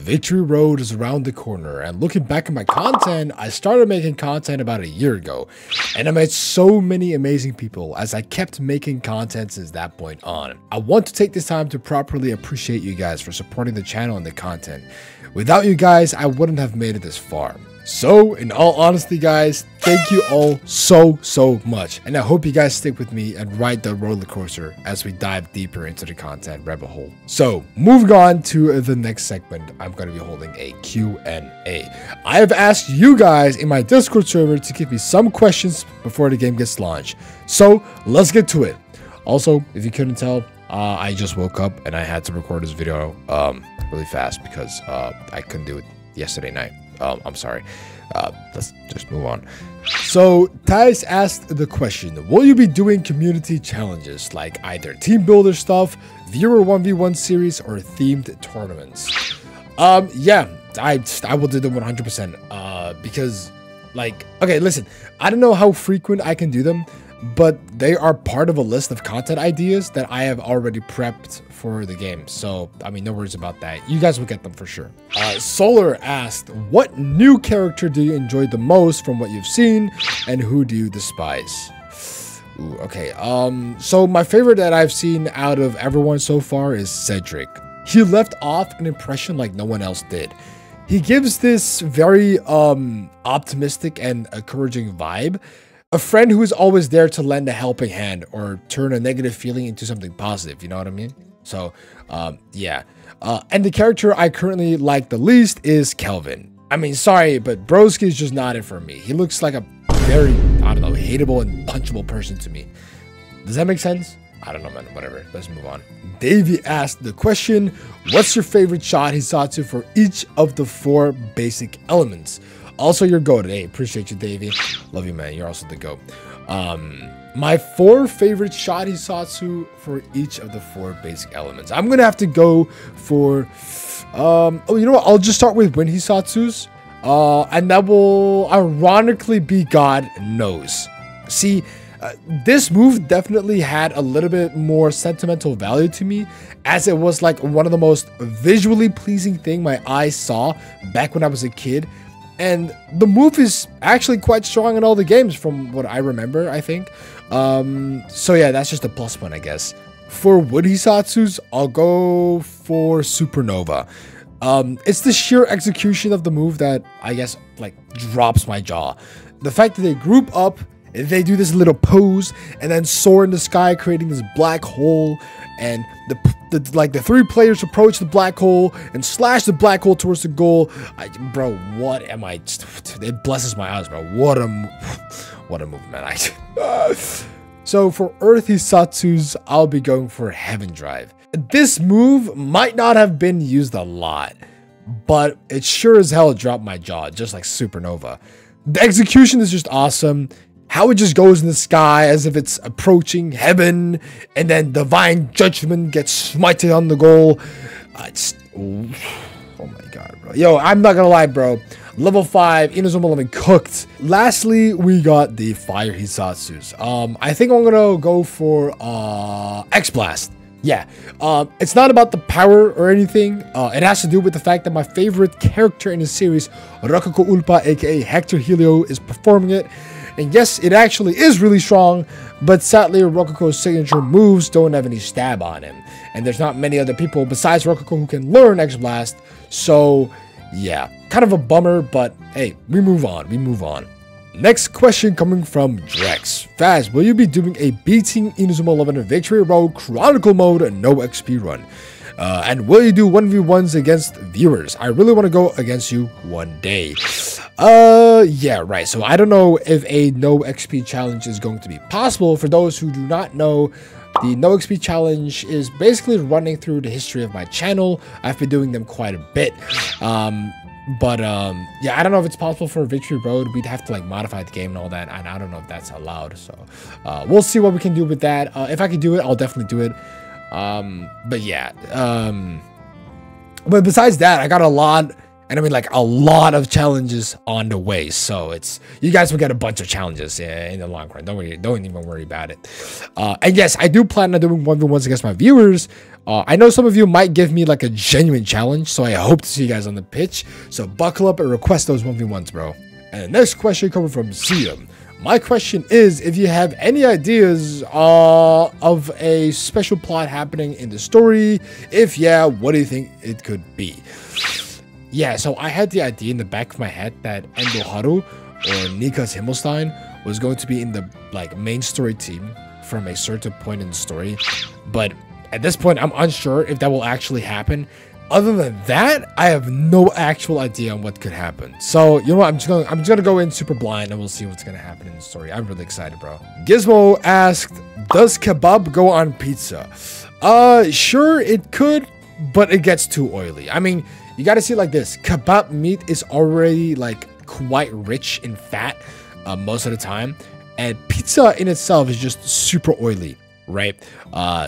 Victory Road is around the corner, and looking back at my content, I started making content about a year ago, and I met so many amazing people as I kept making content since that point on. I want to take this time to properly appreciate you guys for supporting the channel and the content. Without you guys, I wouldn't have made it this far. So, in all honesty, guys, thank you all so much, and I hope you guys stick with me and ride the roller coaster as we dive deeper into the content rabbit hole. So, moving on to the next segment, I'm going to be holding a Q&A. I have asked you guys in my Discord server to give me some questions before the game gets launched. So, let's get to it. Also, if you couldn't tell, I just woke up and I had to record this video really fast because I couldn't do it yesterday night. I'm sorry. Let's just move on. So, Thais asked the question, will you be doing community challenges like either team builder stuff, viewer 1v1 series, or themed tournaments? Yeah, I will do them 100%. Because, like, okay, listen, I don't know how frequent I can do them, but they are part of a list of content ideas that I have already prepped for the game. So, I mean, no worries about that. You guys will get them for sure. Solar asked, what new character do you enjoy the most from what you've seen, and who do you despise? Ooh, okay, so my favorite that I've seen out of everyone so far is Cedric. He left off an impression like no one else did. He gives this very optimistic and encouraging vibe. A friend who is always there to lend a helping hand or turn a negative feeling into something positive, you know what I mean? So, yeah. And the character I currently like the least is Kelvin. I mean, sorry, but Broski is just not it for me. He looks like a very, I don't know, hateable and punchable person to me. Does that make sense? I don't know, man. Whatever. Let's move on. Davey asked the question, what's your favorite shot Hisatsu for each of the 4 basic elements? Also, your GOAT. Hey, appreciate you, Davey. Love you, man. You're also the GOAT. My 4 favorite shot Hisatsu for each of the 4 basic elements. I'm gonna have to go for oh, you know what? I'll just start with Wind Hisatsus. And that will ironically be God Knows. See, this move definitely had a little bit more sentimental value to me, as it was like one of the most visually pleasing thing my eyes saw back when I was a kid. And the move is actually quite strong in all the games from what I remember, I think. So yeah, that's just a plus point, I guess. For Wood Hisatsus, I'll go for Supernova. It's the sheer execution of the move that, I guess, like, drops my jaw. The fact that they group up, they do this little pose, and then soar in the sky, creating this black hole, and the 3 players approach the black hole and slash the black hole towards the goal. Bro, what am I? It blesses my eyes, bro. What a move, man. So for Earth Hisatsus, I'll be going for Heaven Drive. This move might not have been used a lot, but it sure as hell dropped my jaw, just like Supernova. The execution is just awesome. How it just goes in the sky as if it's approaching heaven, and then divine judgment gets smited on the goal. Oh my god, bro. Yo, I'm not gonna lie, bro. Level 5, inazumaeleven cooked. Lastly, we got the Fire Hisatsus. I think I'm gonna go for X-Blast. Yeah, it's not about the power or anything. It has to do with the fact that my favorite character in the series, Rococo Ulpa, aka Hector Helio, is performing it. And yes, it actually is really strong, but sadly, Rococo's signature moves don't have any stab on him. And there's not many other people besides Rococo who can learn X-Blast. So, yeah, kind of a bummer, but hey, we move on. Next question coming from Drex. Faz, will you be doing a beating Inazumaeleven Victory Road Chronicle mode no XP run? And will you do 1v1s against viewers? I really want to go against you one day. Yeah, right. So I don't know if a no XP challenge is going to be possible. For those who do not know, the no XP challenge is basically running through the history of my channel. I've been doing them quite a bit. Yeah, I don't know if it's possible for Victory Road. We'd have to like modify the game and all that, and I don't know if that's allowed. So we'll see what we can do with that. If I can do it, I'll definitely do it. But yeah, but besides that, I got a lot And I mean, like, a lot of challenges on the way. So you guys will get a bunch of challenges in the long run. Don't even worry about it. And yes, I do plan on doing 1v1s against my viewers. I know some of you might give me like a genuine challenge, so I hope to see you guys on the pitch. So buckle up and request those 1v1s, bro. And the next question coming from Siam. My question is, if you have any ideas of a special plot happening in the story, if yeah, what do you think it could be? Yeah, so I had the idea in the back of my head that Endo Haru or Nika's Himmelstein was going to be in the like main story team from a certain point in the story, but at this point I'm unsure if that will actually happen. Other than that, I have no actual idea on what could happen. So, you know what? I'm just gonna go in super blind and we'll see what's gonna happen in the story. I'm really excited, bro. Gizmo asked, does kebab go on pizza? Sure it could, but it gets too oily. I mean, you gotta see it like this. Kebab meat is already like quite rich in fat most of the time. And pizza in itself is just super oily, right?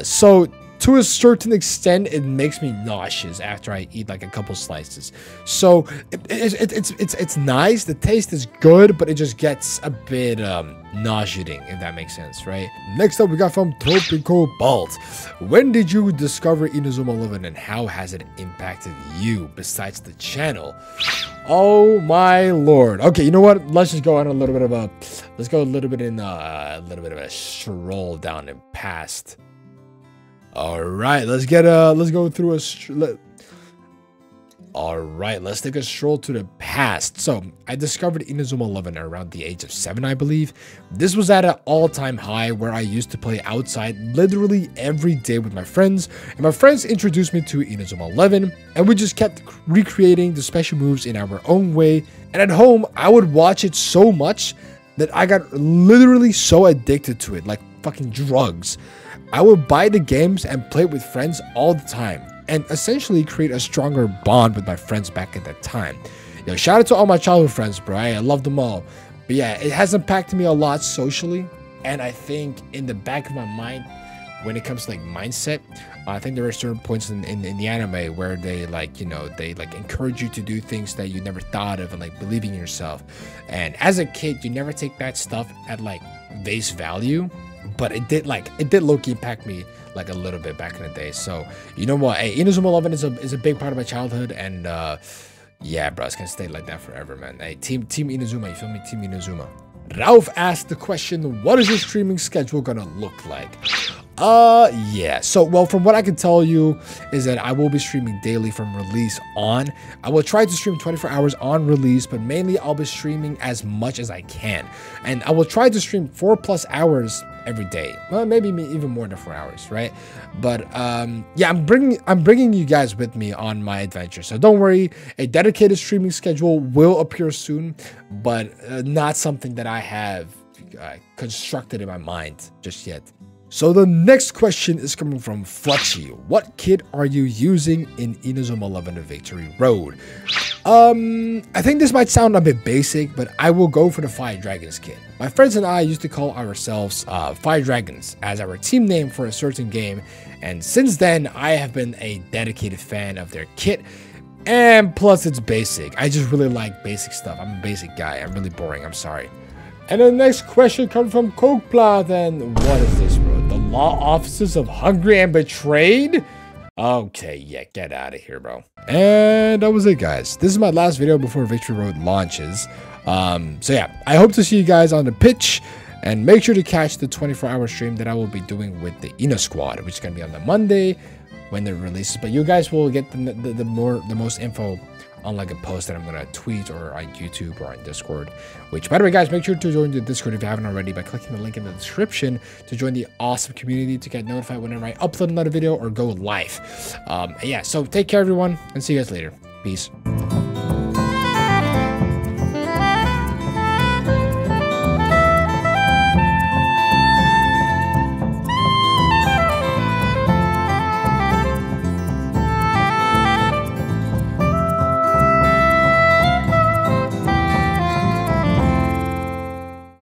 So to a certain extent, it makes me nauseous after I eat like a couple slices. So it's nice. The taste is good, but it just gets a bit nauseating, if that makes sense, right? Next up, we got from Tropical Bolt. When did you discover InazumaEleven and how has it impacted you besides the channel? Oh my lord. Okay, you know what? Let's just go on a little bit of a a stroll down the past. All right, let's take a stroll to the past. So I discovered InazumaEleven around the age of 7, I believe. This was at an all-time high where I used to play outside literally every day with my friends, and my friends introduced me to InazumaEleven, and we just kept recreating the special moves in our own way. And at home, I would watch it so much that I got literally so addicted to it, like fucking drugs. I would buy the games and play with friends all the time, and essentially create a stronger bond with my friends back at that time. Yo, shout out to all my childhood friends, bro. I love them all. But yeah, it has impacted me a lot socially, and I think in the back of my mind, when it comes to like mindset, I think there are certain points in the anime where they like, you know, they like encourage you to do things that you never thought of and like believing in yourself. And as a kid, you never take that stuff at like face value. But it did low-key impact me like a little bit back in the day. So you know what? Hey, InazumaEleven is a big part of my childhood, and yeah, bro, it's gonna stay like that forever, man. Hey, team Inazuma, you feel me? Team Inazuma. Ralph asked the question, what is your streaming schedule gonna look like? Yeah, so well, from what I can tell you is that I will be streaming daily from release on. I will try to stream 24 hours on release, but mainly I'll be streaming as much as I can, and I will try to stream 4+ hours every day. Well, maybe even more than 4 hours, right? But yeah, I'm bringing you guys with me on my adventure, so don't worry. A dedicated streaming schedule will appear soon, but not something that I have constructed in my mind just yet. So the next question is coming from Fletchy. What kit are you using in InazumaEleven Victory Road? I think this might sound a bit basic, but I will go for the Fire Dragons kit. My friends and I used to call ourselves Fire Dragons as our team name for a certain game, and since then I have been a dedicated fan of their kit. And plus it's basic. I just really like basic stuff. I'm a basic guy. I'm really boring. I'm sorry. And the next question comes from Kokeplat. And what is this, bro? The law offices of Hungry and Betrayed? Okay, yeah, get out of here, bro. And that was it, guys. This is my last video before Victory Road launches. So yeah, I hope to see you guys on the pitch. And make sure to catch the 24-hour stream that I will be doing with the InaSquad, which is going to be on the Monday when it releases. But you guys will get the most info on like a post that I'm gonna tweet or on YouTube or on Discord. Which, by the way, guys, make sure to join the Discord if you haven't already by clicking the link in the description to join the awesome community to get notified whenever I upload another video or go live. Yeah, so take care, everyone, and see you guys later. Peace.